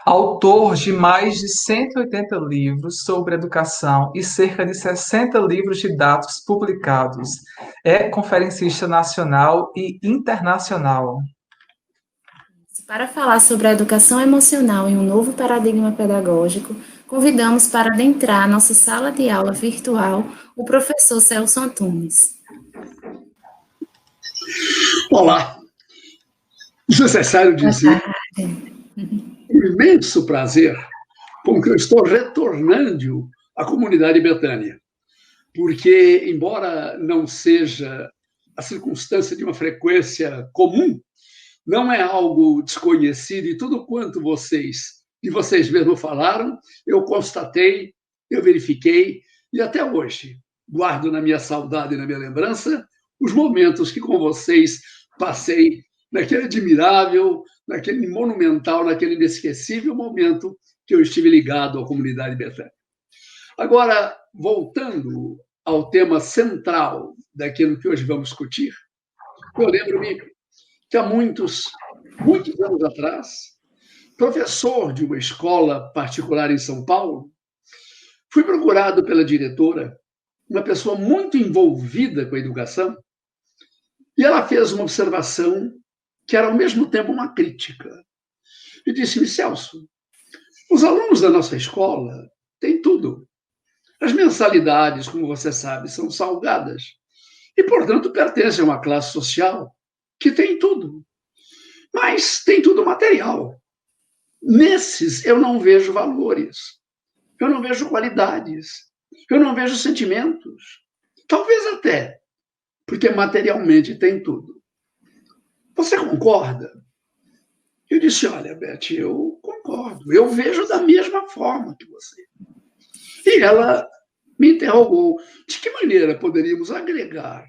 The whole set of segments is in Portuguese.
Autor de mais de 180 livros sobre educação e cerca de 60 livros didáticos publicados. É conferencista nacional e internacional. Para falar sobre a educação emocional em um novo paradigma pedagógico, convidamos para adentrar nossa sala de aula virtual o professor Celso Antunes. Olá! Desnecessário dizer o imenso prazer com que eu estou retornando à comunidade Betânia, porque, embora não seja a circunstância de uma frequência comum, não é algo desconhecido, e tudo quanto vocês mesmos falaram, eu constatei, eu verifiquei, e até hoje guardo na minha saudade e na minha lembrança os momentos que com vocês passei naquele admirável, naquele monumental, naquele inesquecível momento que eu estive ligado à comunidade Betânia. Agora, voltando ao tema central daquilo que hoje vamos discutir, eu lembro-me que há muitos anos atrás, professor de uma escola particular em São Paulo, fui procurado pela diretora, uma pessoa muito envolvida com a educação, e ela fez uma observação que era ao mesmo tempo uma crítica. E disse-me: Celso, os alunos da nossa escola têm tudo. As mensalidades, como você sabe, são salgadas e, portanto, pertencem a uma classe social que tem tudo. Mas tem tudo material. Nesses eu não vejo valores, eu não vejo qualidades, eu não vejo sentimentos. Talvez até, porque materialmente tem tudo. Você concorda? Eu disse: olha, Beth, eu concordo, eu vejo da mesma forma que você. E ela me interrogou: de que maneira poderíamos agregar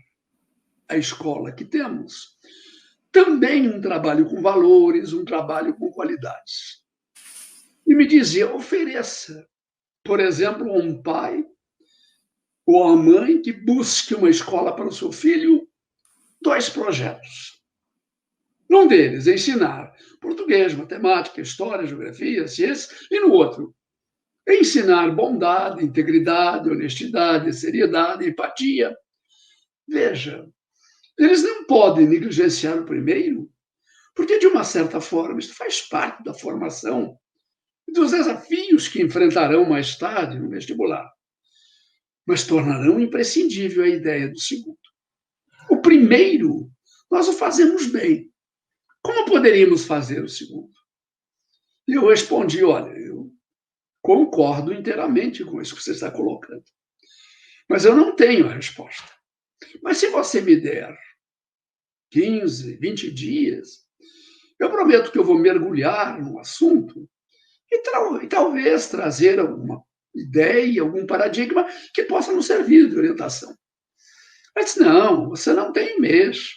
à escola que temos também um trabalho com valores, um trabalho com qualidades? E me dizia: ofereça, por exemplo, a um pai ou a uma mãe que busque uma escola para o seu filho 2 projetos. Num deles, ensinar português, matemática, história, geografia, ciência, e no outro, ensinar bondade, integridade, honestidade, seriedade, empatia. Veja, eles não podem negligenciar o primeiro, porque, de uma certa forma, isso faz parte da formação e dos desafios que enfrentarão mais tarde no vestibular, mas tornarão imprescindível a ideia do segundo. O primeiro, nós o fazemos bem. Como poderíamos fazer o segundo? E eu respondi: olha, eu concordo inteiramente com isso que você está colocando, mas eu não tenho a resposta. Mas se você me der 15, 20 dias, eu prometo que eu vou mergulhar no assunto e talvez trazer alguma ideia, algum paradigma que possa nos servir de orientação. Ela disse: não, você não tem mês,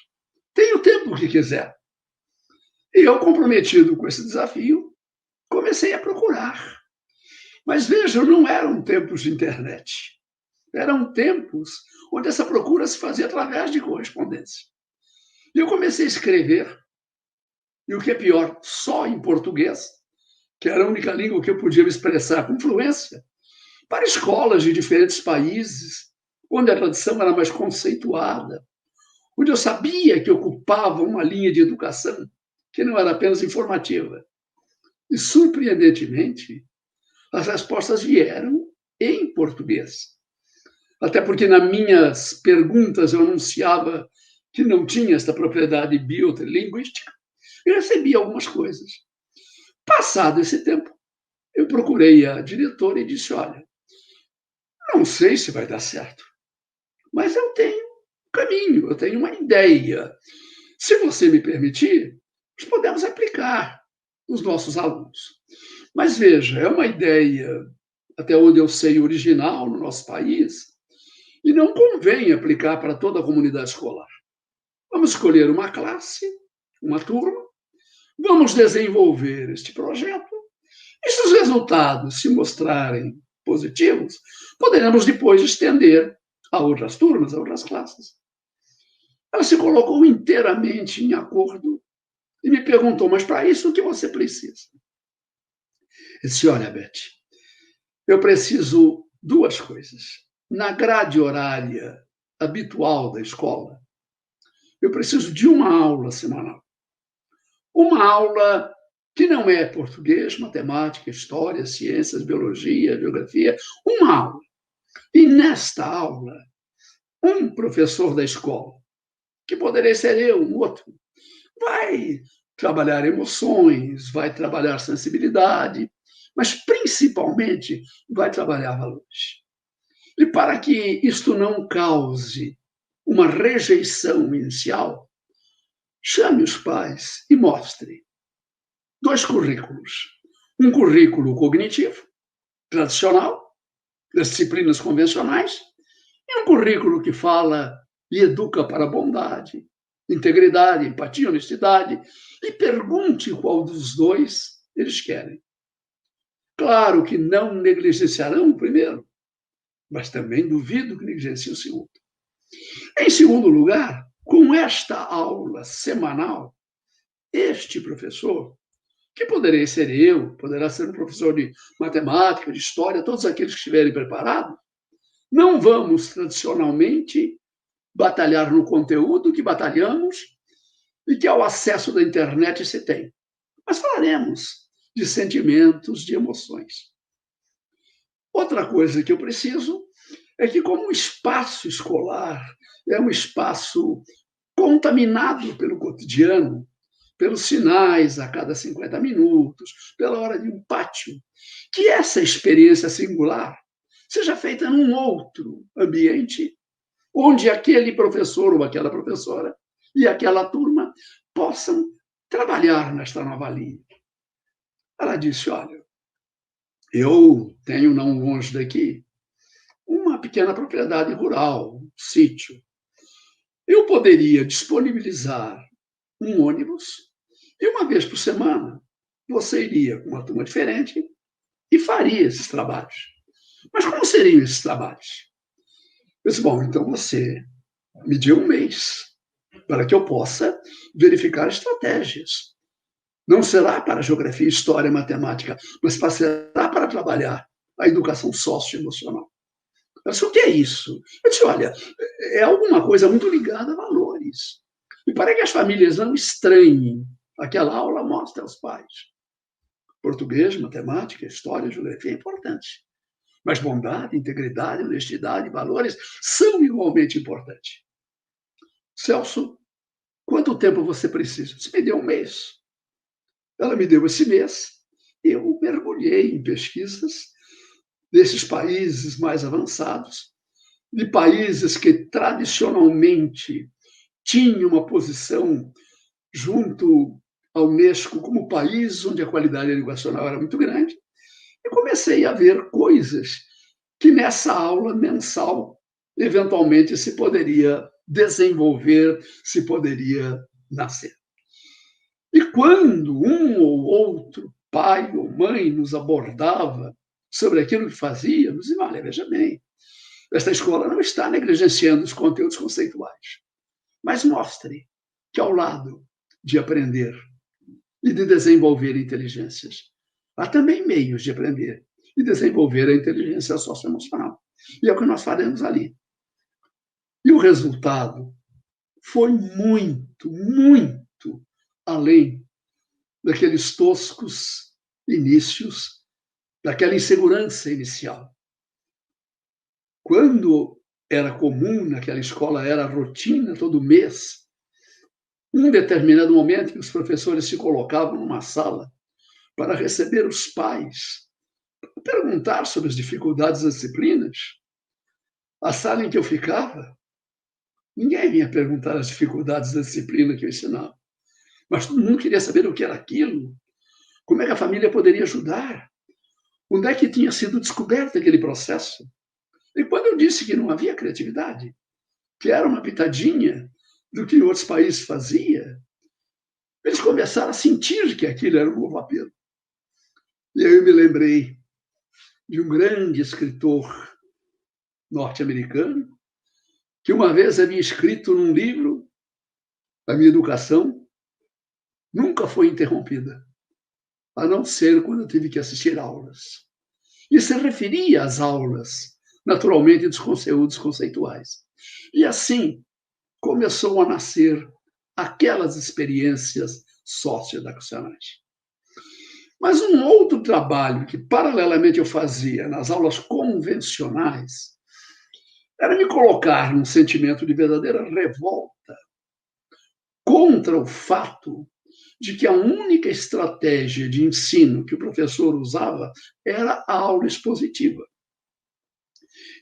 tem o tempo que quiser. E eu, comprometido com esse desafio, comecei a procurar. Mas vejam, não eram tempos de internet. Eram tempos onde essa procura se fazia através de correspondência. E eu comecei a escrever, e o que é pior, só em português, que era a única língua que eu podia me expressar com fluência, para escolas de diferentes países, onde a tradição era mais conceituada, onde eu sabia que ocupava uma linha de educação que não era apenas informativa. E, surpreendentemente, as respostas vieram em português. Até porque, nas minhas perguntas, eu anunciava que não tinha esta propriedade biolinguística, e recebi algumas coisas. Passado esse tempo, eu procurei a diretora e disse: olha, não sei se vai dar certo, mas eu tenho um caminho, eu tenho uma ideia. Se você me permitir, nós podemos aplicar nos nossos alunos. Mas veja, é uma ideia, até onde eu sei, original no nosso país, e não convém aplicar para toda a comunidade escolar. Vamos escolher uma classe, uma turma, vamos desenvolver este projeto, e se os resultados se mostrarem positivos, poderemos depois estender a outras turmas, a outras classes. Ela se colocou inteiramente em acordo e me perguntou: mas para isso o que você precisa? Eu disse, olha, Beth, eu preciso duas coisas. Na grade horária habitual da escola, eu preciso de uma aula semanal. Uma aula que não é português, matemática, história, ciências, biologia, geografia, uma aula. E nesta aula, um professor da escola, que poderia ser eu, um outro, vai trabalhar emoções, vai trabalhar sensibilidade, mas principalmente vai trabalhar valores. E para que isto não cause uma rejeição inicial, chame os pais e mostre dois currículos. Um currículo cognitivo, tradicional, das disciplinas convencionais, e um currículo que fala e educa para a bondade, integridade, empatia, honestidade, e pergunte qual dos dois eles querem. Claro que não negligenciarão o primeiro, mas também duvido que negligenciem o segundo. Em segundo lugar, com esta aula semanal, este professor, que poderia ser eu, poderá ser um professor de matemática, de história, todos aqueles que estiverem preparados, não vamos tradicionalmente batalhar no conteúdo que batalhamos e que ao acesso da internet se tem. Mas falaremos de sentimentos, de emoções. Outra coisa que eu preciso é que, como o espaço escolar é um espaço contaminado pelo cotidiano, pelos sinais a cada 50 minutos, pela hora de um pátio, que essa experiência singular seja feita num outro ambiente, onde aquele professor ou aquela professora e aquela turma possam trabalhar nesta nova linha. Ela disse, olha, eu tenho não longe daqui uma pequena propriedade rural, um sítio. Eu poderia disponibilizar um ônibus e uma vez por semana você iria com uma turma diferente e faria esses trabalhos. Mas como seriam esses trabalhos? Eu disse, bom, então você me dê um mês para que eu possa verificar estratégias. Não será para geografia, história, matemática, mas será para trabalhar a educação socioemocional. Eu disse, o que é isso? Eu disse, olha, é alguma coisa muito ligada a valores. E para que as famílias não estranhem aquela aula, mostre aos pais. Português, matemática, história, geografia é importante. Mas bondade, integridade, honestidade, valores são igualmente importantes. Celso, quanto tempo você precisa? Você me deu um mês. Ela me deu esse mês. Eu mergulhei em pesquisas desses países mais avançados, de países que tradicionalmente tinham uma posição junto à Unesco como país onde a qualidade educacional era muito grande, e comecei a ver coisas que nessa aula mensal, eventualmente, se poderia desenvolver, se poderia nascer. E quando um ou outro pai ou mãe nos abordava sobre aquilo que fazíamos, dizia, olha, veja bem, esta escola não está negligenciando os conteúdos conceituais, mas mostre que ao lado de aprender e de desenvolver inteligências, há também meios de aprender e desenvolver a inteligência socioemocional. E é o que nós faremos ali. E o resultado foi muito, muito além daqueles toscos inícios, daquela insegurança inicial. Quando era comum naquela escola, era rotina todo mês, um determinado momento que os professores se colocavam numa sala para receber os pais, para perguntar sobre as dificuldades das disciplinas. A sala em que eu ficava, ninguém vinha perguntar as dificuldades da disciplina que eu ensinava. Mas todo mundo queria saber o que era aquilo, como é que a família poderia ajudar, onde é que tinha sido descoberto aquele processo. E quando eu disse que não havia criatividade, que era uma pitadinha do que outros países faziam, eles começaram a sentir que aquilo era um novo apelo. E aí eu me lembrei de um grande escritor norte-americano, que uma vez havia escrito num livro, a minha educação nunca foi interrompida. a não ser quando eu tive que assistir aulas. E se referia às aulas, naturalmente, dos conteúdos conceituais. E assim começou a nascer aquelas experiências socioeducacionais. Mas um outro trabalho que, paralelamente, eu fazia nas aulas convencionais era me colocar num sentimento de verdadeira revolta contra o fato de que a única estratégia de ensino que o professor usava era a aula expositiva.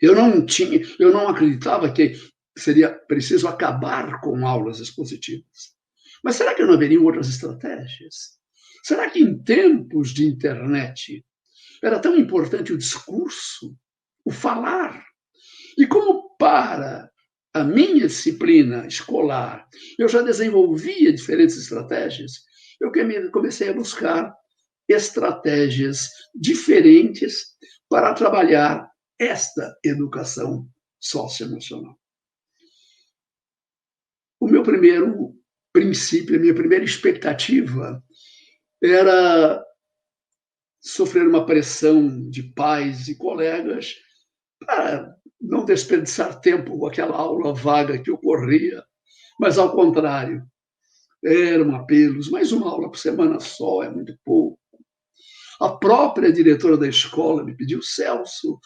Eu não acreditava que seria preciso acabar com aulas expositivas. Mas será que não haveriam outras estratégias? Será que em tempos de internet era tão importante o discurso, o falar? E como para a minha disciplina escolar eu já desenvolvia diferentes estratégias, eu comecei a buscar estratégias diferentes para trabalhar esta educação socioemocional. O meu primeiro princípio, a minha primeira expectativa era sofrer uma pressão de pais e colegas para não desperdiçar tempo com aquela aula vaga que ocorria, mas, ao contrário, eram apelos, mais uma aula por semana só é muito pouco. A própria diretora da escola me pediu: Celso,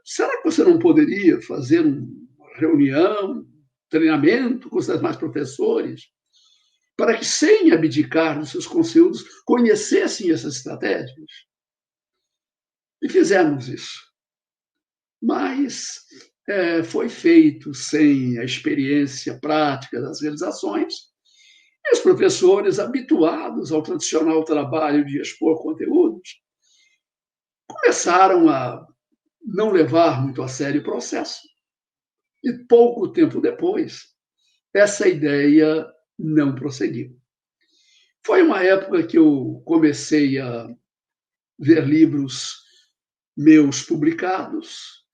será que você não poderia fazer uma reunião, treinamento com os demais professores, para que, sem abdicar dos seus conteúdos, conhecessem essas estratégias? E fizemos isso. Mas foi feito sem a experiência prática das realizações, e os professores, habituados ao tradicional trabalho de expor conteúdos, começaram a não levar muito a sério o processo. E pouco tempo depois, essa ideia não prosseguiu. Foi uma época que eu comecei a ver livros meus publicados,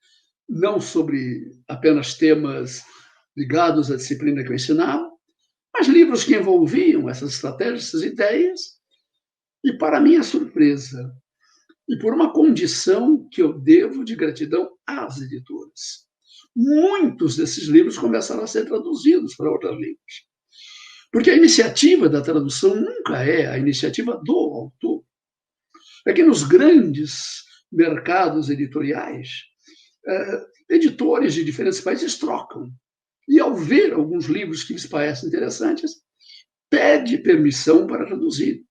não sobre apenas temas ligados à disciplina que eu ensinava, mas livros que envolviam essas estratégias, essas ideias, e, para minha surpresa, e por uma condição que eu devo de gratidão às editoras, muitos desses livros começaram a ser traduzidos para outras línguas. Porque a iniciativa da tradução nunca é a iniciativa do autor. É que nos grandes mercados editoriais, editores de diferentes países trocam. E, ao ver alguns livros que lhes parecem interessantes, pede permissão para traduzir.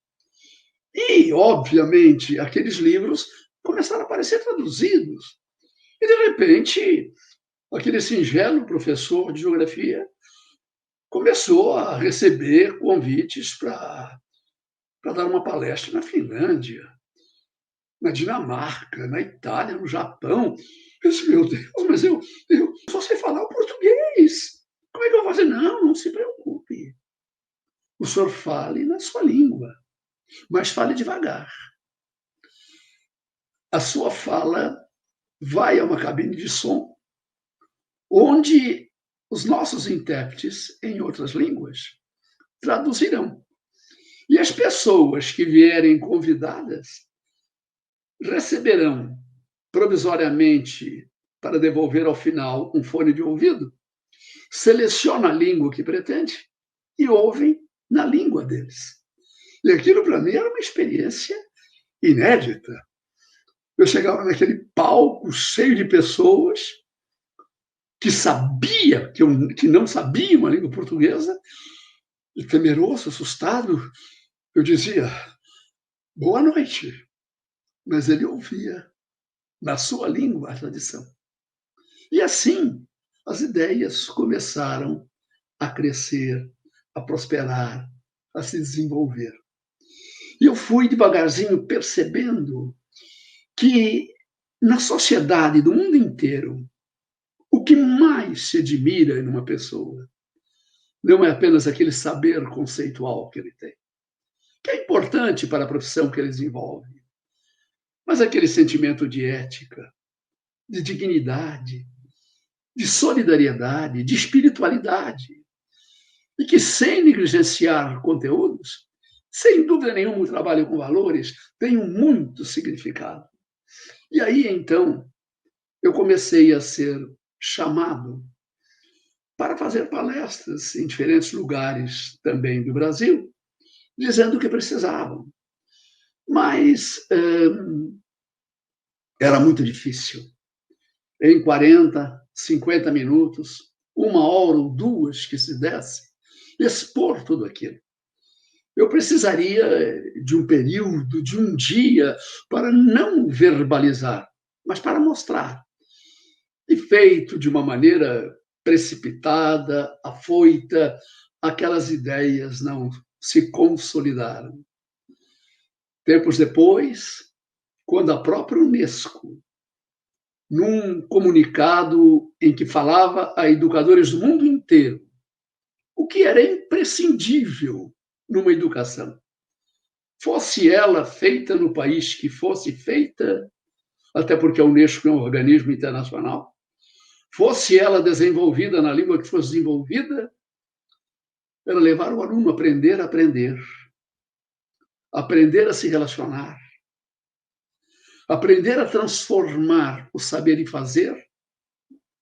E, obviamente, aqueles livros começaram a aparecer traduzidos. E, de repente, aquele singelo professor de geografia começou a receber convites para dar uma palestra na Finlândia, na Dinamarca, na Itália, no Japão. Eu disse: meu Deus, mas eu só sei falar o português. Como é que eu vou fazer? Não se preocupe. O senhor fale na sua língua, mas fale devagar. A sua fala vai a uma cabine de som, onde os nossos intérpretes, em outras línguas, traduzirão. E as pessoas que vierem convidadas receberão provisoriamente, para devolver ao final, um fone de ouvido, seleciona a língua que pretende e ouvem na língua deles. E aquilo, para mim, era uma experiência inédita. Eu chegava naquele palco cheio de pessoas que não sabiam a língua portuguesa, e temeroso, assustado, eu dizia: boa noite. Mas ele ouvia na sua língua a tradição. E assim, as ideias começaram a crescer, a prosperar, a se desenvolver. E eu fui devagarzinho percebendo que, na sociedade do mundo inteiro, o que mais se admira em uma pessoa não é apenas aquele saber conceitual que ele tem, que é importante para a profissão que ele desenvolve, mas aquele sentimento de ética, de dignidade, de solidariedade, de espiritualidade, e que, sem negligenciar conteúdos, Sem dúvida nenhuma, o trabalho com valores tem muito significado. E aí, então, eu comecei a ser chamado para fazer palestras em diferentes lugares também do Brasil, dizendo o que precisavam. Mas era muito difícil. Em 40, 50 minutos, 1 hora ou 2 que se desse, expor tudo aquilo. Eu precisaria de um período, de um dia, para não verbalizar, mas para mostrar. E feito de uma maneira precipitada, afoita, aquelas ideias não se consolidaram. Tempos depois, quando a própria Unesco, num comunicado em que falava a educadores do mundo inteiro o que era imprescindível numa educação, fosse ela feita no país que fosse feita, até porque a Unesco é um organismo internacional, fosse ela desenvolvida na língua que fosse desenvolvida, era levar o aluno a aprender, aprender a se relacionar, aprender a transformar o saber e fazer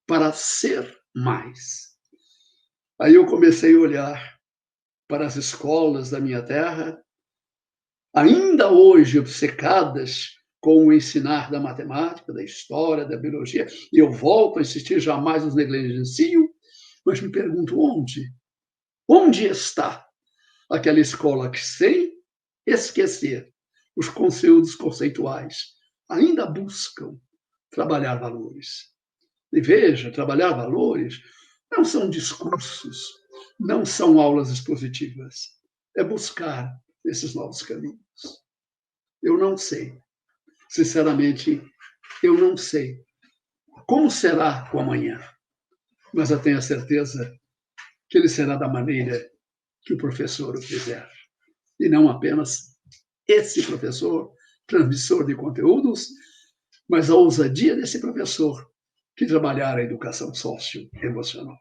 para ser mais. Aí eu comecei a olhar para as escolas da minha terra, ainda hoje obcecadas com o ensinar da matemática, da história, da biologia, e eu volto a insistir, jamais os negligencio, mas me pergunto onde está aquela escola que, sem esquecer os conteúdos conceituais, ainda buscam trabalhar valores. E veja, trabalhar valores não são discursos, não são aulas expositivas, é buscar esses novos caminhos. Eu não sei, sinceramente, eu não sei como será o amanhã, mas eu tenho a certeza que ele será da maneira que o professor o fizer. E não apenas esse professor, transmissor de conteúdos, mas a ousadia desse professor que trabalhar a educação socioemocional.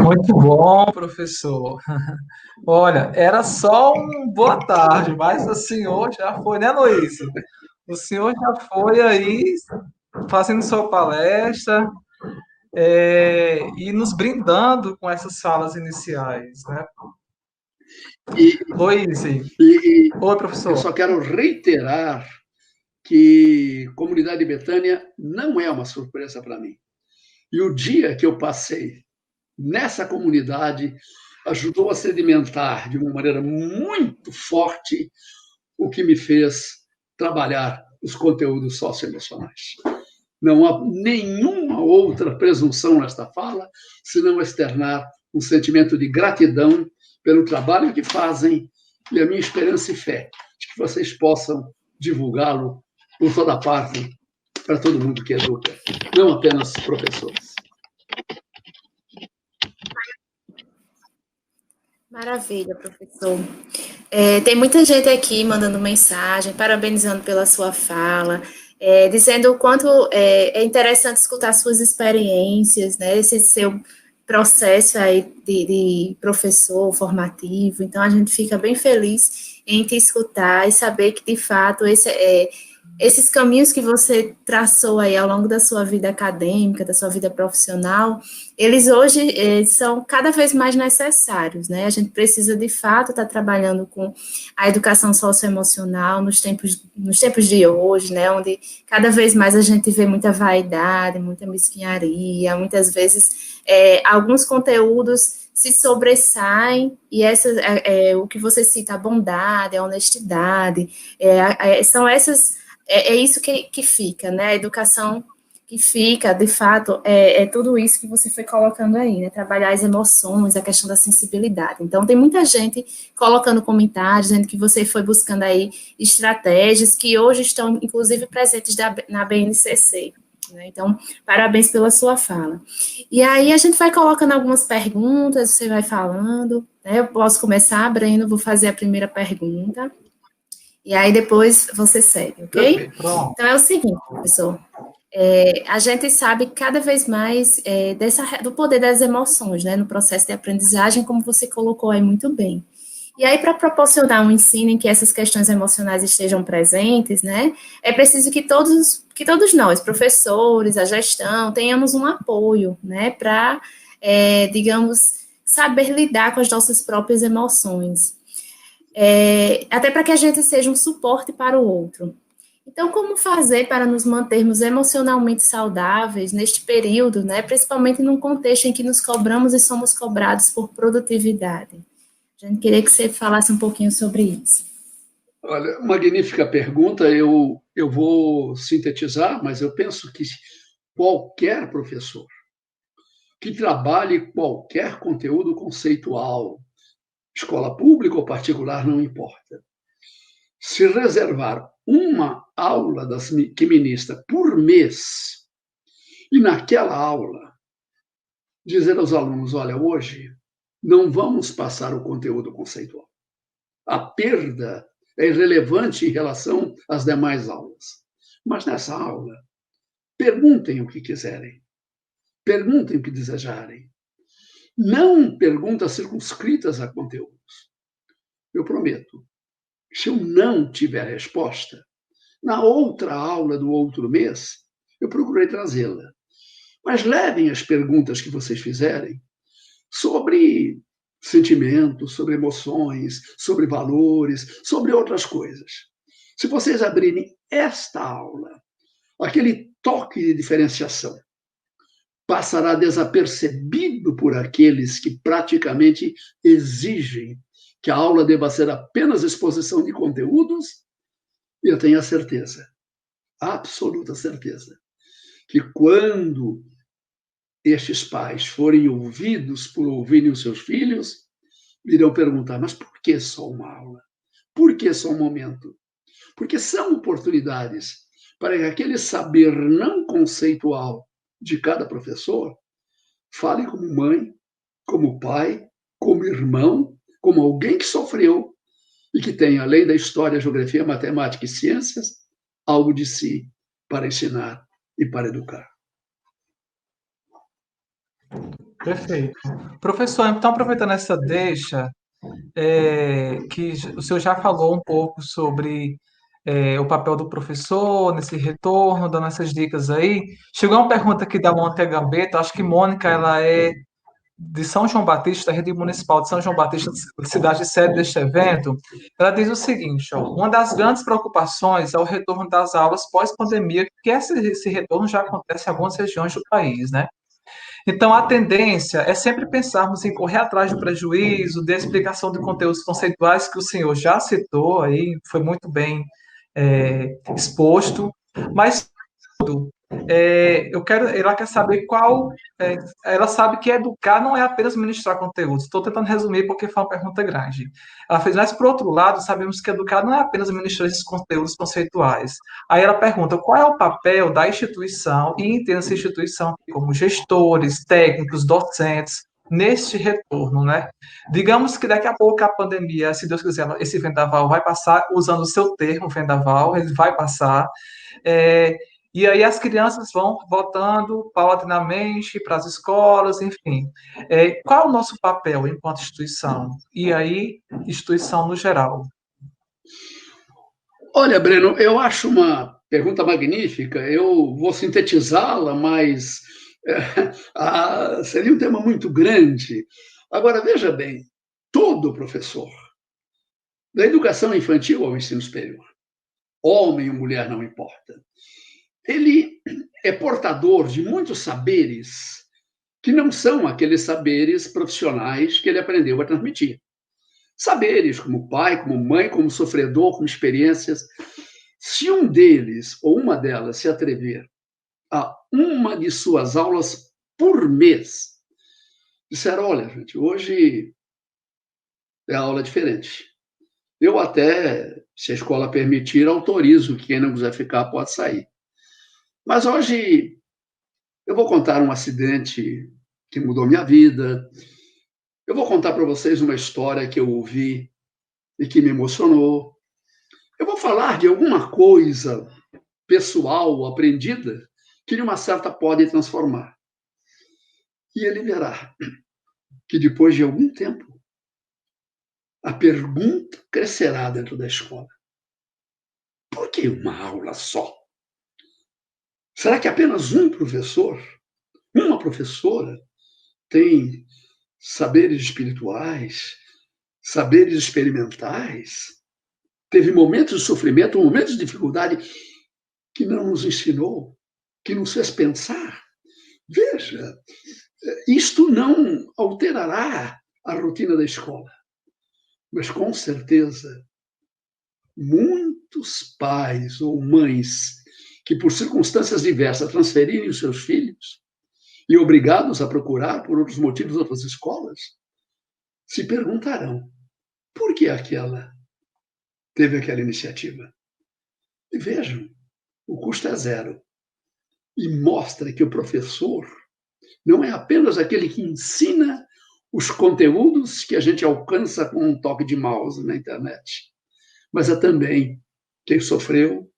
Muito bom, professor. Olha, era só um boa tarde, mas o senhor já foi, né, Luiz? O senhor já foi aí fazendo sua palestra e nos brindando com essas falas iniciais, né? Luiz, oi, professor. Eu só quero reiterar que Comunidade Betânia não é uma surpresa para mim. E o dia que eu passei nessa comunidade ajudou a sedimentar de uma maneira muito forte o que me fez trabalhar os conteúdos socioemocionais. Não há nenhuma outra presunção nesta fala, senão externar um sentimento de gratidão pelo trabalho que fazem e a minha esperança e fé de que vocês possam divulgá-lo por toda parte para todo mundo que educa, não apenas professores. Maravilha, professor. Tem muita gente aqui mandando mensagem, parabenizando pela sua fala, dizendo o quanto é interessante escutar suas experiências, né, esse seu processo aí de professor formativo. Então, a gente fica bem feliz em te escutar e saber que, de fato, esses caminhos que você traçou aí ao longo da sua vida acadêmica, da sua vida profissional, eles hoje são cada vez mais necessários, né? A gente precisa, de fato, estar trabalhando com a educação socioemocional nos tempos de hoje, né? Onde cada vez mais a gente vê muita vaidade, muita mesquinharia, muitas vezes alguns conteúdos se sobressaem, e o que você cita, a bondade, a honestidade, são essas... É isso que fica, né? A educação que fica, de fato, é tudo isso que você foi colocando aí, né? Trabalhar as emoções, a questão da sensibilidade. Então, tem muita gente colocando comentários, dizendo que você foi buscando aí estratégias que hoje estão, inclusive, presentes na BNCC. Né? Então, parabéns pela sua fala. E aí, a gente vai colocando algumas perguntas, você vai falando, né? Eu posso começar, Breno, vou fazer a primeira pergunta. E aí depois você segue, ok? Pronto. Então é o seguinte, professor. A gente sabe cada vez mais do poder das emoções, né, no processo de aprendizagem, como você colocou aí muito bem. E aí, para proporcionar um ensino em que essas questões emocionais estejam presentes, né, é preciso que todos nós, professores, a gestão, tenhamos um apoio, né, para, digamos, saber lidar com as nossas próprias emoções. Até para que a gente seja um suporte para o outro. Então, como fazer para nos mantermos emocionalmente saudáveis neste período, né, principalmente num contexto em que nos cobramos e somos cobrados por produtividade? A gente queria que você falasse um pouquinho sobre isso. Olha, magnífica pergunta. Eu vou sintetizar, mas eu penso que qualquer professor que trabalhe qualquer conteúdo conceitual, escola pública ou particular, não importa, se reservar uma aula que ministra por mês, e naquela aula dizer aos alunos, olha, hoje não vamos passar o conteúdo conceitual. A perda é irrelevante em relação às demais aulas. Mas nessa aula, perguntem o que quiserem. Perguntem o que desejarem. Não perguntas circunscritas a conteúdos. Eu prometo, se eu não tiver resposta, na outra aula do outro mês, eu procurei trazê-la. Mas levem as perguntas que vocês fizerem sobre sentimentos, sobre emoções, sobre valores, sobre outras coisas. Se vocês abrirem esta aula, aquele toque de diferenciação passará desapercebido por aqueles que praticamente exigem que a aula deva ser apenas exposição de conteúdos, e eu tenho a certeza, absoluta certeza, que quando estes pais forem ouvidos por ouvirem os seus filhos, irão perguntar, mas por que só uma aula? Por que só um momento? Porque são oportunidades para que aquele saber não conceitual de cada professor fale como mãe, como pai, como irmão, como alguém que sofreu e que tem, além da história, geografia, matemática e ciências, algo de si para ensinar e para educar. Perfeito. Professor, então, aproveitando essa deixa, que o senhor já falou um pouco sobre o papel do professor nesse retorno, dando essas dicas aí. Chegou uma pergunta aqui da Mônica Gambetta, acho que Mônica, ela é de São João Batista, da Rede Municipal de São João Batista, cidade sede deste evento. Ela diz o seguinte, ó, uma das grandes preocupações é o retorno das aulas pós-pandemia, porque esse retorno já acontece em algumas regiões do país, né? Então, a tendência é sempre pensarmos em correr atrás do prejuízo, da explicação de conteúdos conceituais que o senhor já citou aí, foi muito bem exposto, mas ela quer saber ela sabe que educar não é apenas ministrar conteúdos. Estou tentando resumir porque foi uma pergunta grande. Ela fez, mas por outro lado, sabemos que educar não é apenas ministrar esses conteúdos conceituais. Aí ela pergunta, qual é o papel da instituição, e entende essa instituição como gestores, técnicos, docentes, neste retorno, né? Digamos que daqui a pouco a pandemia, se Deus quiser, esse vendaval vai passar, usando o seu termo, vendaval, ele vai passar, e aí as crianças vão voltando paulatinamente para as escolas, enfim. Qual é o nosso papel enquanto instituição? E aí, instituição no geral? Olha, Breno, eu acho uma pergunta magnífica. Eu vou sintetizá-la, mas seria um tema muito grande. Agora, veja bem, todo professor, da educação infantil ao ensino superior, homem ou mulher, não importa, ele é portador de muitos saberes que não são aqueles saberes profissionais que ele aprendeu a transmitir. Saberes como pai, como mãe, como sofredor, como experiências. Se um deles ou uma delas se atrever a uma de suas aulas por mês, disser, olha, gente, hoje é aula diferente. Eu até, se a escola permitir, autorizo que quem não quiser ficar pode sair. Mas hoje eu vou contar um acidente que mudou minha vida. Eu vou contar para vocês uma história que eu ouvi e que me emocionou. Eu vou falar de alguma coisa pessoal, aprendida, que, de uma certa, pode transformar. E ele verá que, depois de algum tempo, a pergunta crescerá dentro da escola. Por que uma aula só? Será que apenas um professor, uma professora, tem saberes espirituais, saberes experimentais? Teve momentos de sofrimento, momentos de dificuldade que não nos ensinou, que nos fez pensar. Veja, isto não alterará a rotina da escola, mas, com certeza, muitos pais ou mães que, por circunstâncias diversas, transferirem os seus filhos e obrigados a procurar, por outros motivos, outras escolas, se perguntarão por que aquela teve aquela iniciativa. E vejam, o custo é zero. E mostra que o professor não é apenas aquele que ensina os conteúdos que a gente alcança com um toque de mouse na internet, mas é também quem sofreu,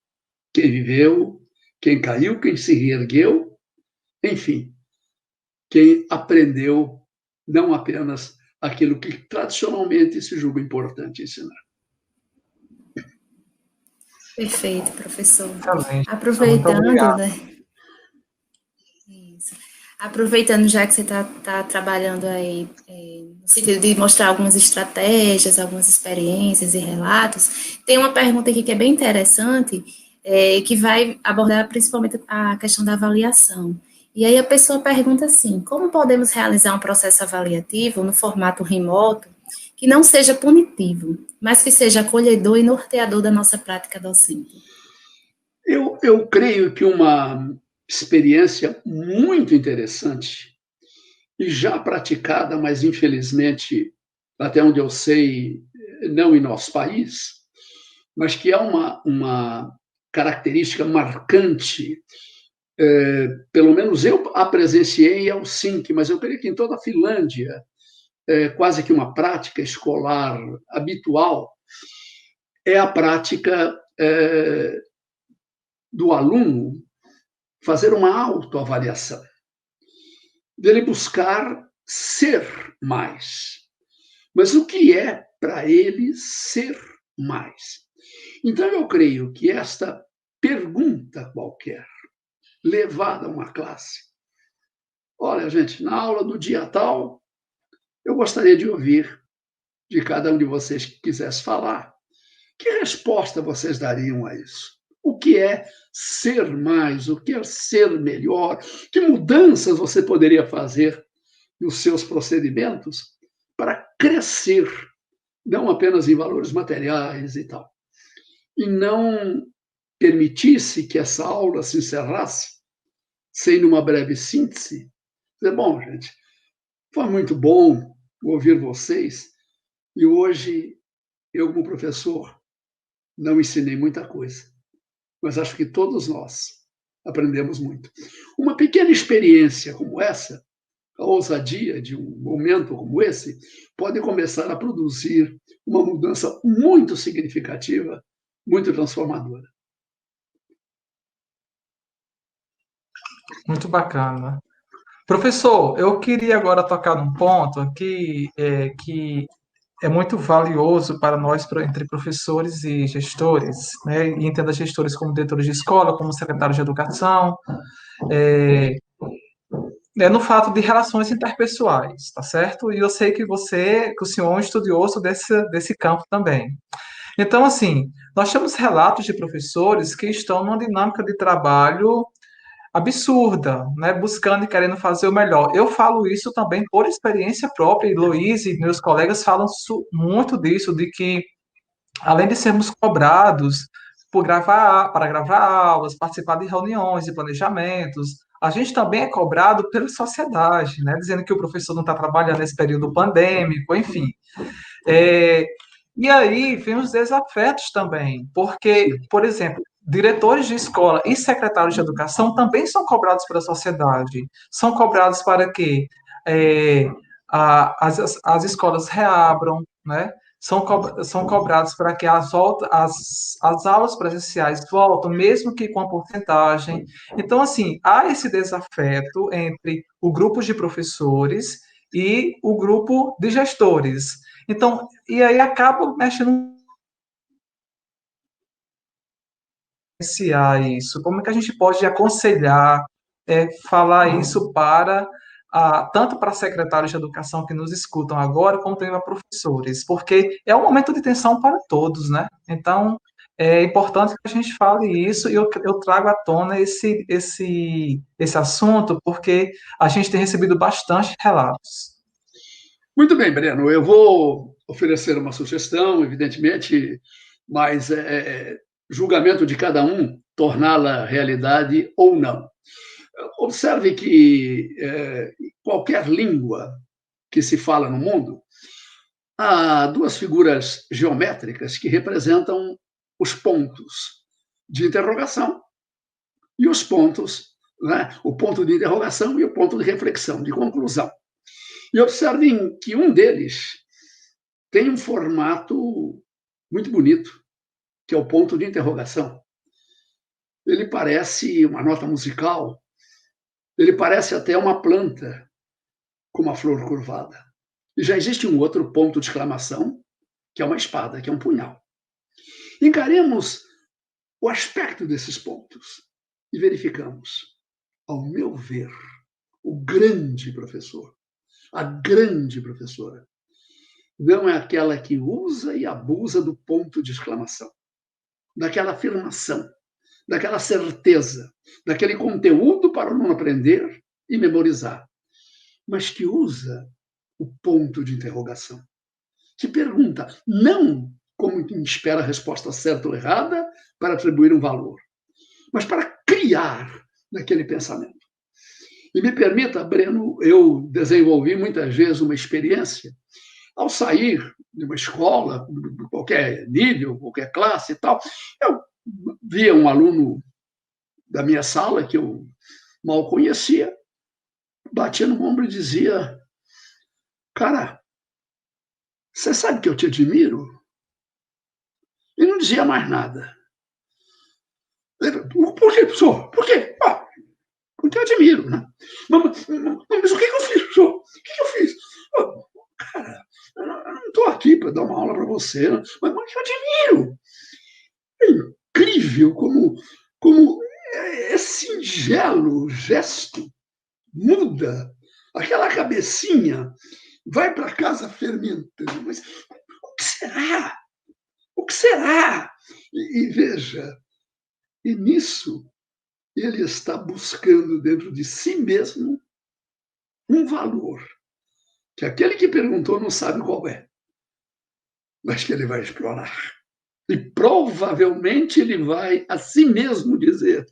quem viveu, quem caiu, quem se reergueu, enfim, quem aprendeu não apenas aquilo que tradicionalmente se julga importante ensinar. Perfeito, professor. Excelente. Aproveitando, né? Isso. Aproveitando já que você está trabalhando aí no sentido de mostrar algumas estratégias, algumas experiências e relatos, tem uma pergunta aqui que é bem interessante, que vai abordar principalmente a questão da avaliação. E aí a pessoa pergunta assim, como podemos realizar um processo avaliativo no formato remoto que não seja punitivo, mas que seja acolhedor e norteador da nossa prática docente? Eu creio que uma experiência muito interessante e já praticada, mas infelizmente, até onde eu sei, não em nosso país, mas que é uma característica marcante, pelo menos eu a presenciei ao Helsinki, mas eu creio que em toda a Finlândia, quase que uma prática escolar habitual, é a prática do aluno fazer uma autoavaliação, dele buscar ser mais. Mas o que é para ele ser mais? Então, eu creio que esta pergunta qualquer, levada a uma classe, olha, gente, na aula do dia tal, eu gostaria de ouvir de cada um de vocês que quisesse falar, que resposta vocês dariam a isso? O que é ser mais? O que é ser melhor? Que mudanças você poderia fazer nos seus procedimentos para crescer, não apenas em valores materiais e tal? E não permitisse que essa aula se encerrasse sem uma breve síntese. Dizer, bom, gente, foi muito bom ouvir vocês e hoje eu, como professor, não ensinei muita coisa, mas acho que todos nós aprendemos muito. Uma pequena experiência como essa, a ousadia de um momento como esse, pode começar a produzir uma mudança muito significativa, muito transformadora. Muito bacana. Professor, eu queria agora tocar num ponto aqui que é muito valioso para nós, entre professores e gestores, né? E entenda gestores como diretores de escola, como secretários de educação, é, no fato de relações interpessoais, tá certo? E eu sei que o senhor é um estudioso desse campo também. Então, assim, nós temos relatos de professores que estão numa dinâmica de trabalho absurda, né? Buscando e querendo fazer o melhor. Eu falo isso também por experiência própria, e Luiz e meus colegas falam muito disso, de que, além de sermos cobrados para gravar aulas, participar de reuniões e planejamentos, a gente também é cobrado pela sociedade, né? Dizendo que o professor não está trabalhando nesse período pandêmico, enfim. E aí vem os desafetos também, porque, por exemplo, diretores de escola e secretários de educação também são cobrados pela sociedade. São cobrados para que as escolas reabram, né? são cobrados para que as aulas presenciais voltem, mesmo que com a porcentagem. Então, assim, há esse desafeto entre o grupo de professores e o grupo de gestores. Então, e aí acaba mexendo isso. Como é que a gente pode aconselhar, falar isso para tanto para secretários de educação que nos escutam agora, como também para professores, porque é um momento de tensão para todos, né? Então, é importante que a gente fale isso e eu trago à tona esse assunto, porque a gente tem recebido bastante relatos. Muito bem, Breno. Eu vou oferecer uma sugestão, evidentemente, mas julgamento de cada um torná-la realidade ou não. Observe que qualquer língua que se fala no mundo, há duas figuras geométricas que representam os pontos de interrogação e os pontos, né, o ponto de interrogação e o ponto de reflexão, de conclusão. E observem que um deles tem um formato muito bonito, que é o ponto de interrogação. Ele parece uma nota musical, ele parece até uma planta com uma flor curvada. E já existe um outro ponto de exclamação, que é uma espada, que é um punhal. Encaremos o aspecto desses pontos e verificamos, ao meu ver, o grande professor, a grande professora, não é aquela que usa e abusa do ponto de exclamação, daquela afirmação, daquela certeza, daquele conteúdo para o aluno aprender e memorizar, mas que usa o ponto de interrogação, que pergunta, não como quem espera a resposta certa ou errada para atribuir um valor, mas para criar naquele pensamento. E me permita, Breno, eu desenvolvi muitas vezes uma experiência ao sair de uma escola, de qualquer nível, qualquer classe e tal, eu via um aluno da minha sala que eu mal conhecia, batia no ombro e dizia, cara, você sabe que eu te admiro? E não dizia mais nada. Por quê, professor? Por quê? Porque eu admiro, né? Mas o que eu fiz, professor? O que eu fiz? Cara, eu não estou aqui para dar uma aula para você, né? Mas eu admiro. É incrível como esse singelo gesto muda aquela cabecinha, vai para casa fermentando. Mas o que será? O que será? E veja, e nisso ele está buscando dentro de si mesmo um valor que aquele que perguntou não sabe qual é, mas que ele vai explorar. E provavelmente ele vai a si mesmo dizer,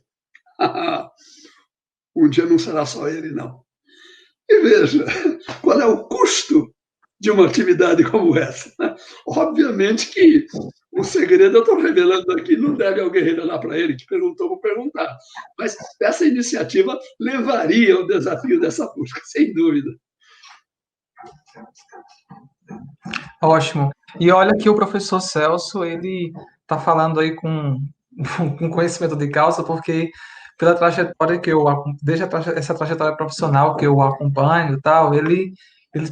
um dia não será só ele, não. E veja, qual é o custo de uma atividade como essa? Obviamente que o segredo eu estou revelando aqui, não deve alguém revelar para ele, que perguntou, vou perguntar. Mas essa iniciativa levaria ao desafio dessa busca, sem dúvida. Ótimo. E olha que o professor Celso, ele está falando aí com conhecimento de causa, porque pela trajetória que eu, desde essa trajetória profissional que eu acompanho, tal, ele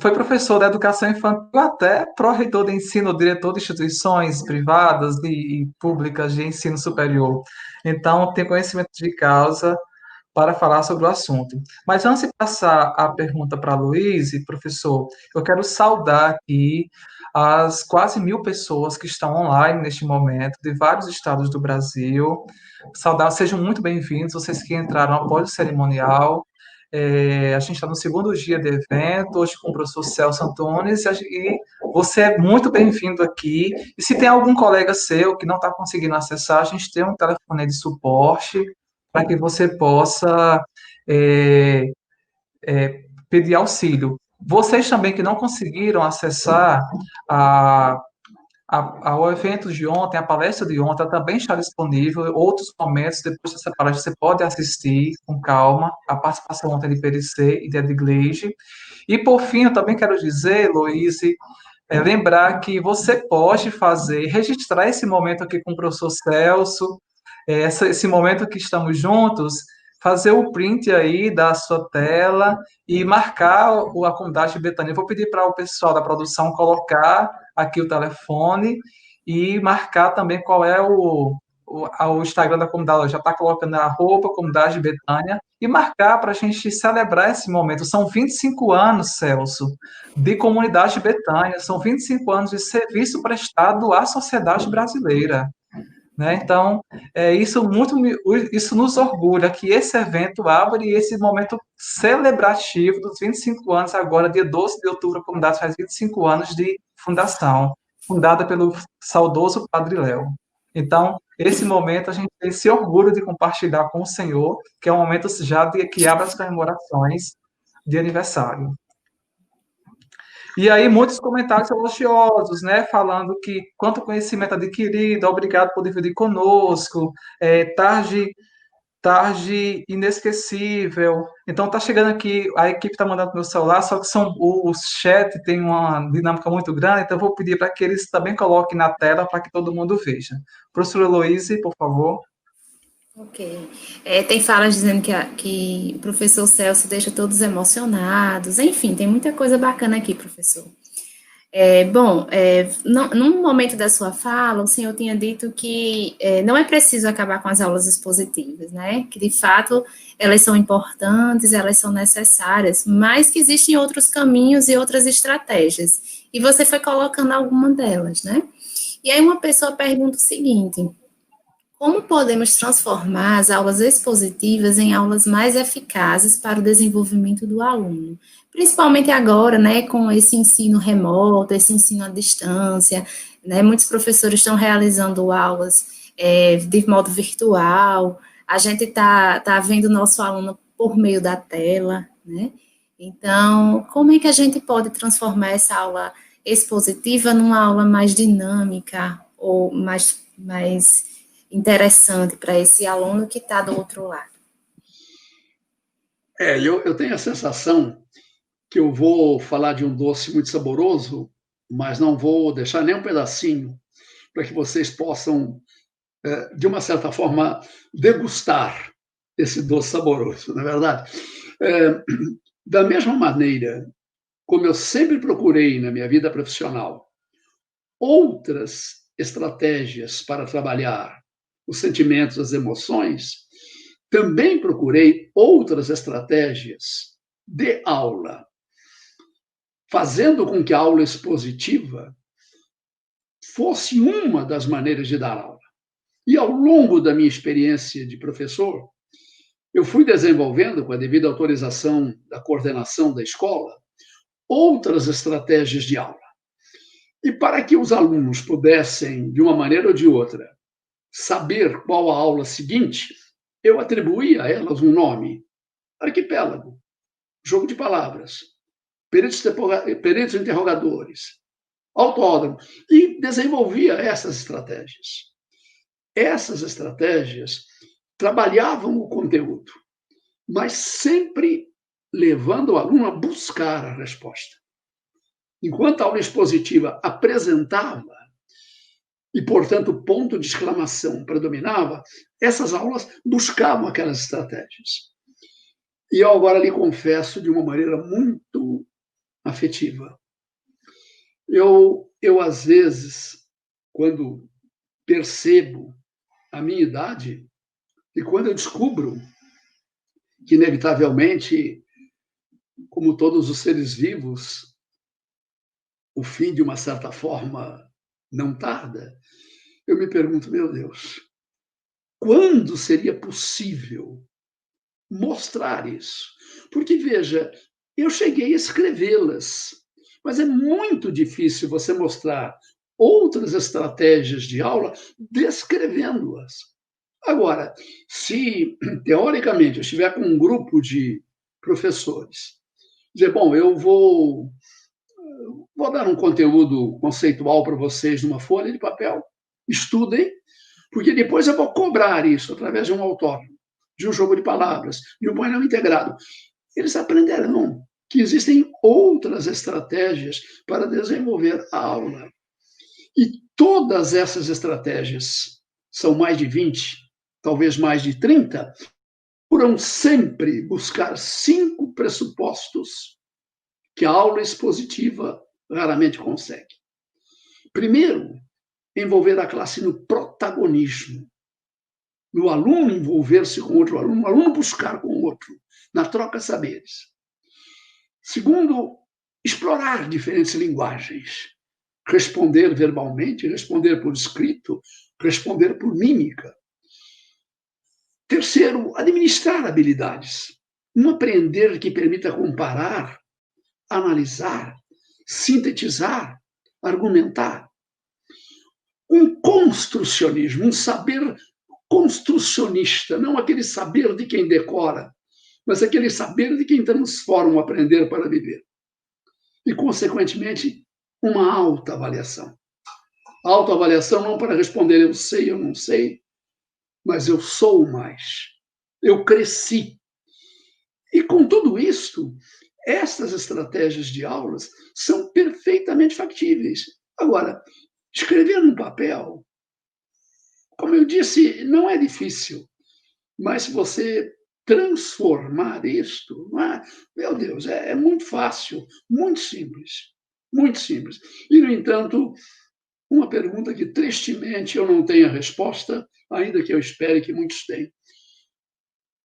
foi professor da educação infantil até pró-reitor de ensino, diretor de instituições privadas e públicas de ensino superior. Então, tem conhecimento de causa para falar sobre o assunto. Mas antes de passar a pergunta para a Luiz, professor, eu quero saudar aqui as quase 1.000 pessoas que estão online neste momento, de vários estados do Brasil. Saudar, sejam muito bem-vindos, vocês que entraram após o cerimonial. A gente está no segundo dia do evento, hoje com o professor Celso Antunes, e você é muito bem-vindo aqui. E se tem algum colega seu que não está conseguindo acessar, a gente tem um telefone de suporte para que você possa pedir auxílio. Vocês também que não conseguiram acessar ao evento de ontem, a palestra de ontem, ela também está disponível. Outros momentos, depois dessa palestra, você pode assistir com calma a participação ontem de PDC e de Edgleide. E, por fim, eu também quero dizer, Luiz, lembrar que você pode registrar esse momento aqui com o professor Celso, esse momento que estamos juntos, fazer o print aí da sua tela e marcar a comunidade de Betânia. Eu vou pedir para o pessoal da produção colocar aqui o telefone e marcar também qual é o Instagram da comunidade. Já está colocando a comunidade de Betânia e marcar para a gente celebrar esse momento. São 25 anos, Celso, de comunidade de Betânia, são 25 anos de serviço prestado à sociedade brasileira. Né? Então, isso nos orgulha que esse evento abre esse momento celebrativo dos 25 anos, agora, dia 12 de outubro, a comunidade faz 25 anos de fundação, fundada pelo saudoso Padre Léo. Então, esse momento a gente tem esse orgulho de compartilhar com o Senhor, que é um momento já que abre as comemorações de aniversário. E aí, muitos comentários elogiosos, né? Falando que quanto conhecimento adquirido, obrigado por dividir conosco, tarde inesquecível. Então, tá chegando aqui, a equipe está mandando no meu celular, só que o chat tem uma dinâmica muito grande, então eu vou pedir para que eles também coloquem na tela para que todo mundo veja. Professor Heloíse, por favor. Ok. Tem falas dizendo que o professor Celso deixa todos emocionados, enfim, tem muita coisa bacana aqui, professor. Num momento da sua fala, o senhor tinha dito que não é preciso acabar com as aulas expositivas, né? Que, de fato, elas são importantes, elas são necessárias, mas que existem outros caminhos e outras estratégias. E você foi colocando alguma delas, né? E aí uma pessoa pergunta o seguinte: como podemos transformar as aulas expositivas em aulas mais eficazes para o desenvolvimento do aluno? Principalmente agora, né, com esse ensino remoto, esse ensino à distância, né, muitos professores estão realizando aulas de modo virtual, a gente tá vendo o nosso aluno por meio da tela, né? Então, como é que a gente pode transformar essa aula expositiva numa aula mais dinâmica ou mais interessante para esse aluno que está do outro lado? Eu tenho a sensação que eu vou falar de um doce muito saboroso, mas não vou deixar nem um pedacinho para que vocês possam, de uma certa forma, degustar esse doce saboroso, não é verdade? Da mesma maneira como eu sempre procurei na minha vida profissional outras estratégias para trabalhar os sentimentos, as emoções, também procurei outras estratégias de aula, fazendo com que a aula expositiva fosse uma das maneiras de dar aula. E ao longo da minha experiência de professor, eu fui desenvolvendo, com a devida autorização da coordenação da escola, outras estratégias de aula. E para que os alunos pudessem, de uma maneira ou de outra, saber qual a aula seguinte, eu atribuí a elas um nome: arquipélago, jogo de palavras, períodos interrogadores, autódromo, e desenvolvia essas estratégias. Essas estratégias trabalhavam o conteúdo, mas sempre levando o aluno a buscar a resposta. Enquanto a aula expositiva apresentava e, portanto, o ponto de exclamação predominava, essas aulas buscavam aquelas estratégias. E eu agora lhe confesso de uma maneira muito afetiva. Eu às vezes, quando percebo a minha idade e quando eu descubro que, inevitavelmente, como todos os seres vivos, o fim, de uma certa forma, não tarda, eu me pergunto, meu Deus, quando seria possível mostrar isso? Porque, veja, eu cheguei a escrevê-las, mas é muito difícil você mostrar outras estratégias de aula descrevendo-as. Agora, se, teoricamente, eu estiver com um grupo de professores, dizer, bom, eu vou dar um conteúdo conceitual para vocês numa folha de papel, estudem, porque depois eu vou cobrar isso através de um autódromo, de um jogo de palavras, de um painel integrado. Eles aprenderão que existem outras estratégias para desenvolver a aula. E todas essas estratégias, são mais de 20, talvez mais de 30, procuram sempre buscar 5 pressupostos que a aula expositiva raramente consegue. Primeiro, envolver a classe no protagonismo, no aluno envolver-se com outro aluno, o aluno buscar com o outro, na troca de saberes. Segundo, explorar diferentes linguagens, responder verbalmente, responder por escrito, responder por mímica. Terceiro, administrar habilidades, um aprender que permita comparar, analisar, sintetizar, argumentar. Um construcionismo, um saber construcionista, não aquele saber de quem decora, mas aquele saber de quem transforma o aprender para viver. E, consequentemente, uma autoavaliação. Autoavaliação não para responder eu sei, eu não sei, mas eu sou mais. Eu cresci. E, com tudo isto, estas estratégias de aulas são perfeitamente factíveis. Agora, escrever no papel, como eu disse, não é difícil, mas se você transformar isto, meu Deus, é muito fácil, muito simples, muito simples. E, no entanto, uma pergunta que, tristemente, eu não tenho a resposta, ainda que eu espere que muitos tenham.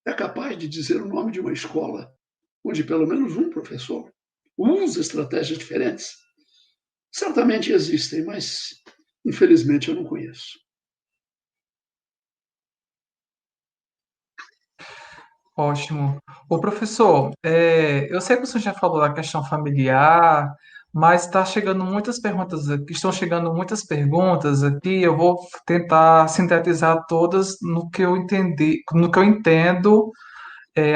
É capaz de dizer o nome de uma escola onde pelo menos um professor usa estratégias diferentes? Certamente existem, mas, infelizmente, eu não conheço. Ótimo. Ô, professor, eu sei que o senhor já falou da questão familiar, mas está chegando muitas perguntas aqui, estão chegando muitas perguntas aqui. Eu vou tentar sintetizar todas no que eu entendi, no que eu entendo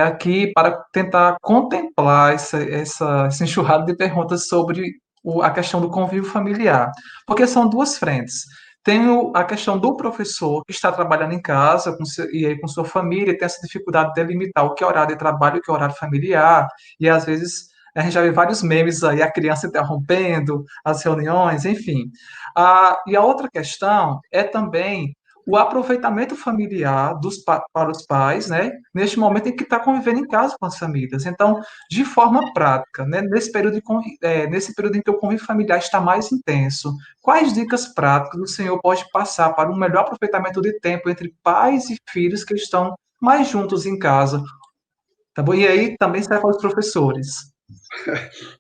aqui para tentar contemplar essa enxurrada de perguntas sobre a questão do convívio familiar, porque são duas frentes. Tem a questão do professor que está trabalhando em casa e aí com sua família, tem essa dificuldade de delimitar o que é horário de trabalho e o que é horário familiar, e às vezes a gente já vê vários memes aí, a criança interrompendo as reuniões, enfim. E a outra questão é também o aproveitamento familiar para os pais, né, neste momento em que está convivendo em casa com as famílias. Então, de forma prática, né, nesse período em que o convívio familiar está mais intenso, quais dicas práticas o senhor pode passar para um melhor aproveitamento de tempo entre pais e filhos que estão mais juntos em casa? Tá bom? E aí também serve para os professores.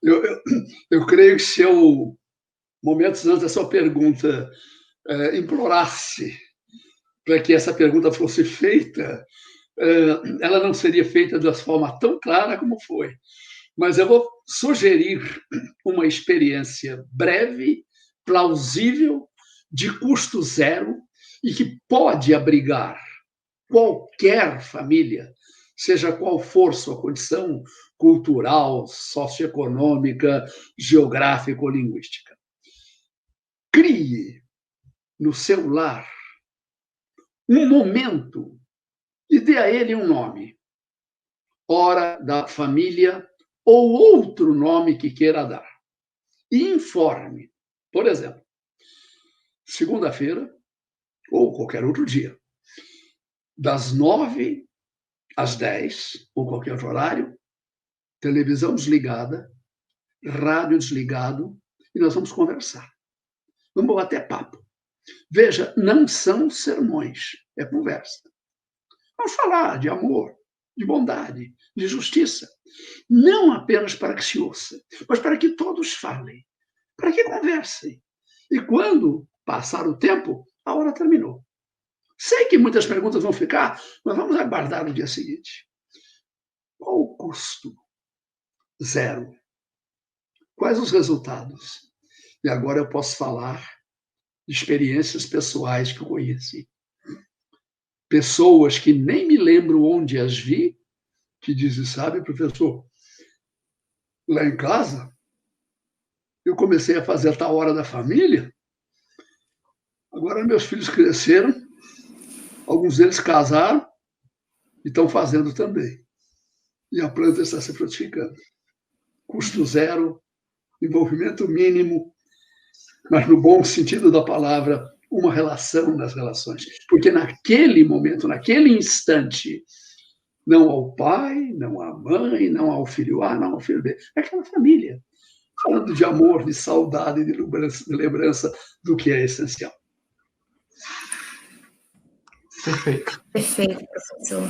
Eu creio que se eu, momentos antes da sua pergunta, implorasse para que essa pergunta fosse feita, ela não seria feita de forma tão clara como foi. Mas eu vou sugerir uma experiência breve, plausível, de custo zero e que pode abrigar qualquer família, seja qual for sua condição cultural, socioeconômica, geográfica ou linguística. Crie no seu lar um momento e dê a ele um nome. Hora da família ou outro nome que queira dar. E informe. Por exemplo, segunda-feira ou qualquer outro dia, das 9 às 10, ou qualquer outro horário, televisão desligada, rádio desligado, e nós vamos conversar. Vamos bater papo. Veja, não são sermões, é conversa. Vamos falar de amor, de bondade, de justiça. Não apenas para que se ouça, mas para que todos falem, para que conversem. E quando passar o tempo, a hora terminou. Sei que muitas perguntas vão ficar, mas vamos aguardar o dia seguinte. Qual o custo? Zero. Quais os resultados? E agora eu posso falar de experiências pessoais que eu conheci. Pessoas que nem me lembro onde as vi, que dizem, sabe, professor, lá em casa, eu comecei a fazer a tal hora da família, agora meus filhos cresceram, alguns deles casaram e estão fazendo também. E a planta está se frutificando. custo zero, envolvimento mínimo, mas no bom sentido da palavra, uma relação nas relações. Porque naquele momento, naquele instante, não ao pai, não à mãe, não ao filho A, não ao filho B, é aquela família. Falando de amor, de saudade, de lembrança do que é essencial. Perfeito. Perfeito, professor.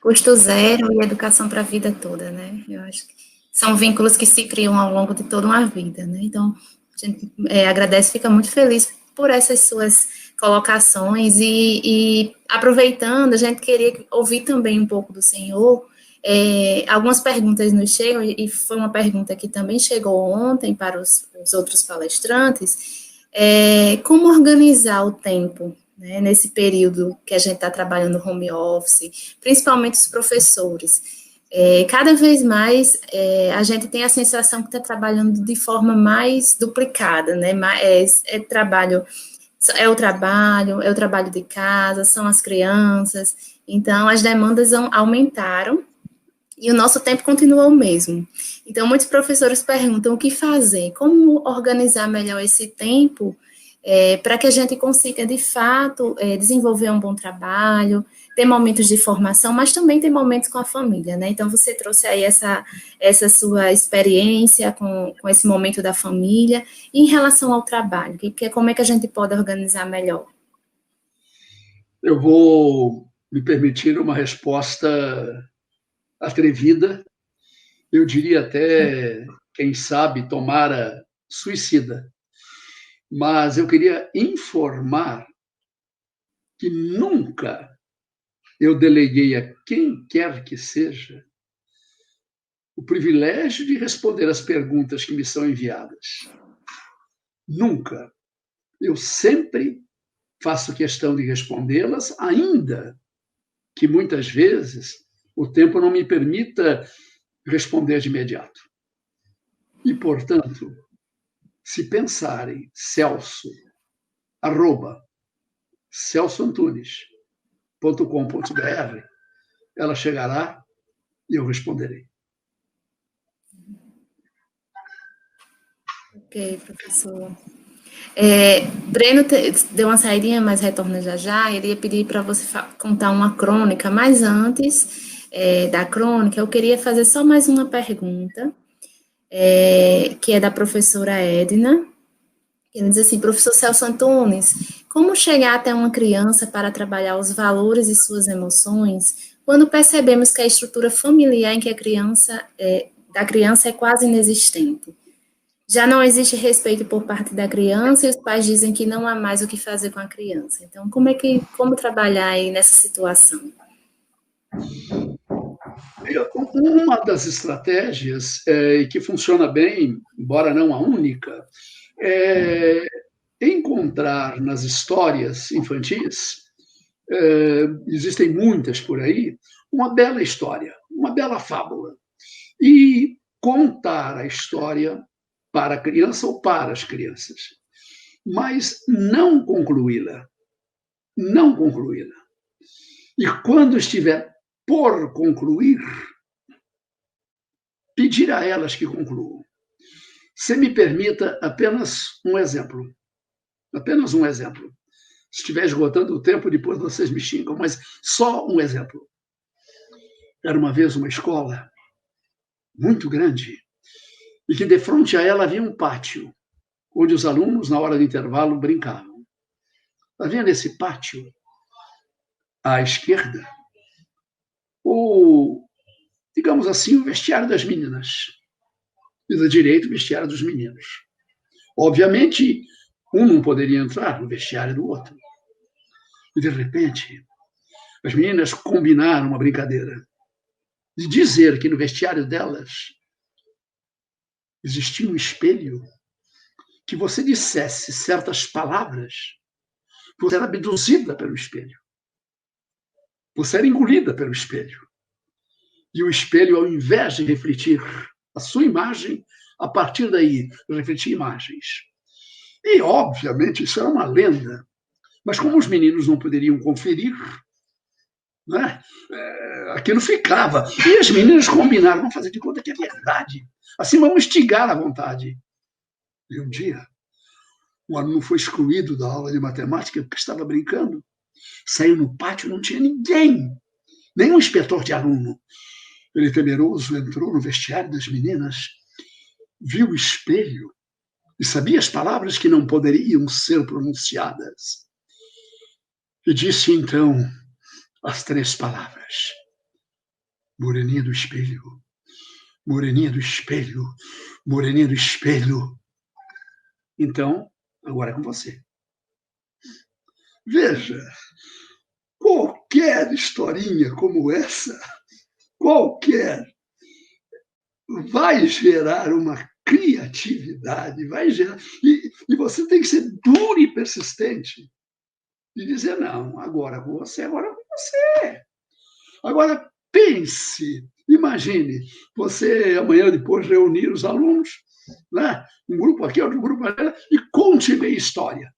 Custo zero e educação para a vida toda, né? Eu acho que são vínculos que se criam ao longo de toda uma vida, né? Então, a gente agradece, fica muito feliz por essas suas colocações e aproveitando, a gente queria ouvir também um pouco do senhor. Algumas perguntas nos chegam, e foi uma pergunta que também chegou ontem para os outros palestrantes, como organizar o tempo, né, nesse período que a gente está trabalhando home office, principalmente os professores. Cada vez mais a gente tem a sensação que está trabalhando de forma mais duplicada, né? É o trabalho de casa, são as crianças, então as demandas aumentaram e o nosso tempo continua o mesmo. Então, muitos professores perguntam o que fazer, como organizar melhor esse tempo para que a gente consiga, de fato, desenvolver um bom trabalho, ter momentos de formação, mas também ter momentos com a família, né? Então, você trouxe aí essa sua experiência com esse momento da família. E em relação ao trabalho, como é que a gente pode organizar melhor? Eu vou me permitir uma resposta atrevida, eu diria até, quem sabe, tomara suicida. Mas eu queria informar que nunca eu deleguei a quem quer que seja o privilégio de responder as perguntas que me são enviadas. Nunca. Eu sempre faço questão de respondê-las, ainda que muitas vezes o tempo não me permita responder de imediato. E, portanto, se pensarem celso@celsoantunes.com.br, ela chegará e eu responderei. Ok, professor. Breno deu uma saidinha, mas retorna já já. Ele ia pedir para você contar uma crônica, mas antes da crônica, eu queria fazer só mais uma pergunta, que é da professora Edna. Ele diz assim: professor Celso Antunes, como chegar até uma criança para trabalhar os valores e suas emoções quando percebemos que a estrutura familiar em que da criança é quase inexistente? Já não existe respeito por parte da criança e os pais dizem que não há mais o que fazer com a criança. Então, como trabalhar aí nessa situação? Uma das estratégias que funciona bem, embora não a única, é encontrar nas histórias infantis, existem muitas por aí, uma bela história, uma bela fábula, e contar a história para a criança ou para as crianças, mas não concluí-la. Não concluí-la. E quando estiver por concluir, pedir a elas que concluam. Se me permita apenas um exemplo. Apenas um exemplo. Se estiver esgotando o tempo, depois vocês me xingam, mas só um exemplo. Era uma vez uma escola muito grande, e que de frente a ela havia um pátio, onde os alunos, na hora do intervalo, brincavam. Havia nesse pátio, à esquerda, digamos assim, o vestiário das meninas, e da direita, o vestiário dos meninos. Obviamente, um não poderia entrar no vestiário do outro. E, de repente, as meninas combinaram uma brincadeira de dizer que no vestiário delas existia um espelho, que você dissesse certas palavras, você era abduzida pelo espelho. Você era engolida pelo espelho. E o espelho, ao invés de refletir a sua imagem, a partir daí, refletia imagens. E, obviamente, isso era uma lenda. Mas como os meninos não poderiam conferir, né? Aquilo ficava. E as meninas combinaram, vamos fazer de conta que é verdade. Assim vamos instigar a vontade. E um dia, um aluno foi excluído da aula de matemática porque estava brincando. Saiu no pátio, não tinha ninguém, nenhum inspetor de aluno. Ele, temeroso, entrou no vestiário das meninas, viu o espelho e sabia as palavras que não poderiam ser pronunciadas. E disse, então, as 3 palavras. Moreninha do espelho, moreninha do espelho, moreninha do espelho. Então, agora é com você. Veja, qualquer historinha como essa, qualquer, vai gerar uma criatividade, vai gerar. E você tem que ser duro e persistente e dizer, não, agora com você, agora com você. Agora, pense, imagine, você amanhã depois reunir os alunos, né? Um grupo aqui, outro grupo ali, e conte meia história.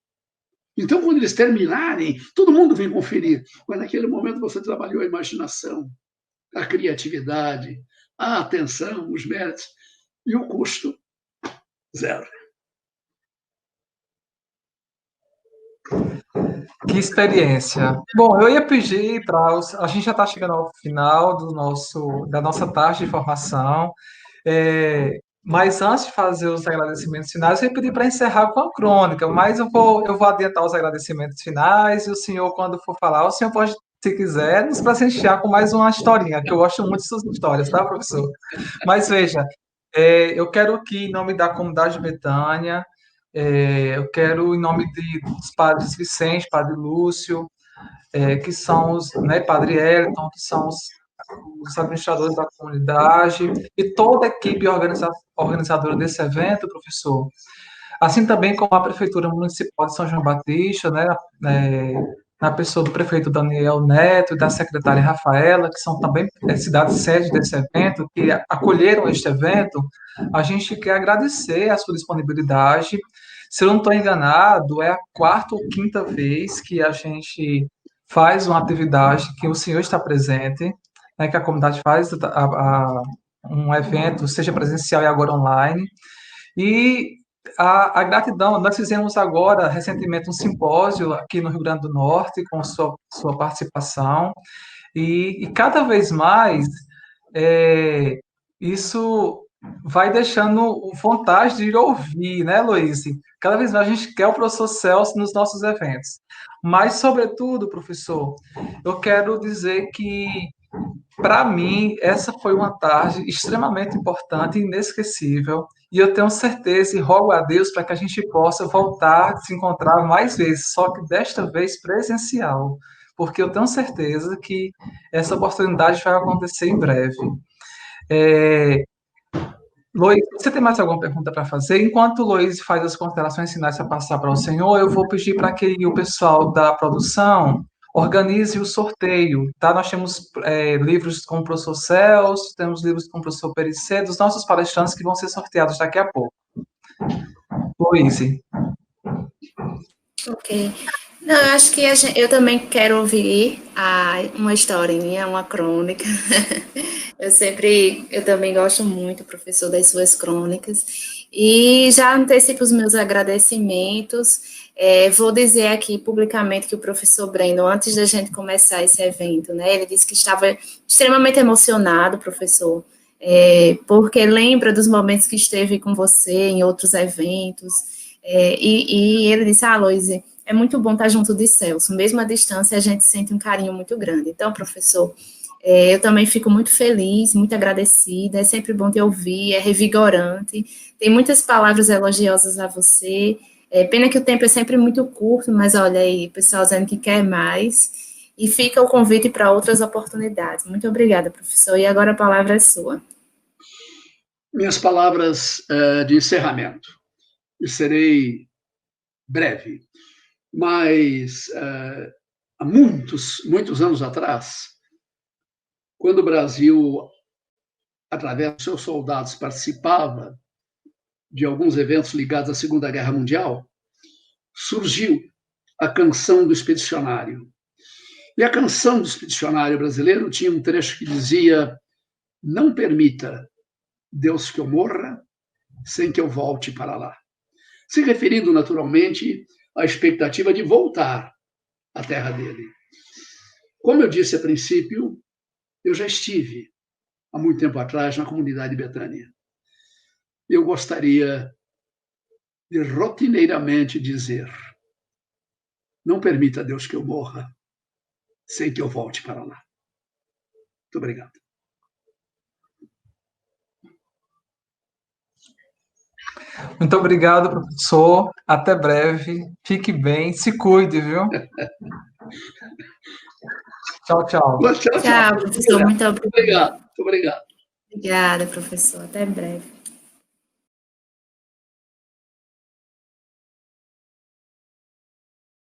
Então, quando eles terminarem, todo mundo vem conferir. Mas naquele momento você trabalhou a imaginação, a criatividade, a atenção, os méritos, e o custo, 0. Que experiência. Bom, eu ia pedir para a gente já está chegando ao final da nossa tarde de formação, mas antes de fazer os agradecimentos finais, eu ia pedir para encerrar com a crônica, mas eu vou adiantar os agradecimentos finais e o senhor, quando for falar, o senhor pode, se quiser, nos presentear com mais uma historinha, que eu gosto muito de suas histórias, tá, professor? Mas veja, eu quero que, em nome da comunidade Betânia, eu quero, em nome dos padres Vicente, Padre Lúcio, que são os, né, Padre Elton, que são os administradores da comunidade, e toda a equipe organizadora desse evento, professor, assim também como a Prefeitura Municipal de São João Batista, né, na pessoa do prefeito Daniel Neto e da secretária Rafaela, que são também cidades sede desse evento, que acolheram este evento, a gente quer agradecer a sua disponibilidade. Se eu não estou enganado, é a 4ª ou 5ª vez que a gente faz uma atividade que o senhor está presente, né, que a comunidade faz um evento, seja presencial e agora online. E a gratidão, nós fizemos agora, recentemente, um simpósio aqui no Rio Grande do Norte, com sua participação, e cada vez mais isso vai deixando vontade de ouvir, né, Luiz? Cada vez mais a gente quer o professor Celso nos nossos eventos. Mas, sobretudo, professor, eu quero dizer que, para mim, essa foi uma tarde extremamente importante e inesquecível. E eu tenho certeza e rogo a Deus para que a gente possa voltar a se encontrar mais vezes, só que desta vez presencial. Porque eu tenho certeza que essa oportunidade vai acontecer em breve. Luiz, você tem mais alguma pergunta para fazer? Enquanto o Luiz faz as considerações finais para passar para o senhor, eu vou pedir para que o pessoal da produção organize o sorteio, tá? Nós temos livros com o professor Celso, temos livros com o professor Pericê, dos nossos palestrantes que vão ser sorteados daqui a pouco. Luiz. Ok. Não, eu acho que eu também quero ouvir uma historinha, uma crônica. Eu também gosto muito, professor, das suas crônicas. E já antecipo os meus agradecimentos. Vou dizer aqui publicamente que o professor Breno, antes da gente começar esse evento, né, ele disse que estava extremamente emocionado, professor, porque lembra dos momentos que esteve com você em outros eventos. E ele disse, Luiz, é muito bom estar junto de Celso, mesmo à distância a gente sente um carinho muito grande. Então, professor, eu também fico muito feliz, muito agradecida, é sempre bom te ouvir, é revigorante, tem muitas palavras elogiosas a você, pena que o tempo é sempre muito curto, mas olha aí, o pessoal dizendo que quer mais, e fica o convite para outras oportunidades. Muito obrigada, professor, e agora a palavra é sua. Minhas palavras de encerramento, e serei breve, mas há muitos anos atrás, quando o Brasil, através dos seus soldados, participava de alguns eventos ligados à Segunda Guerra Mundial, surgiu a canção do expedicionário. E a canção do expedicionário brasileiro tinha um trecho que dizia: não permita, Deus, que eu morra sem que eu volte para lá. Se referindo, naturalmente, à expectativa de voltar à terra dele. Como eu disse a princípio, eu já estive, há muito tempo atrás, na comunidade Betânia. Eu gostaria de rotineiramente dizer: não permita, Deus, que eu morra sem que eu volte para lá. Muito obrigado. Muito obrigado, professor. Até breve. Fique bem. Se cuide, viu? Tchau, tchau. Tchau, tchau. Tchau, professor. Muito obrigada. Obrigado. Muito obrigado. Obrigada, professor. Até breve.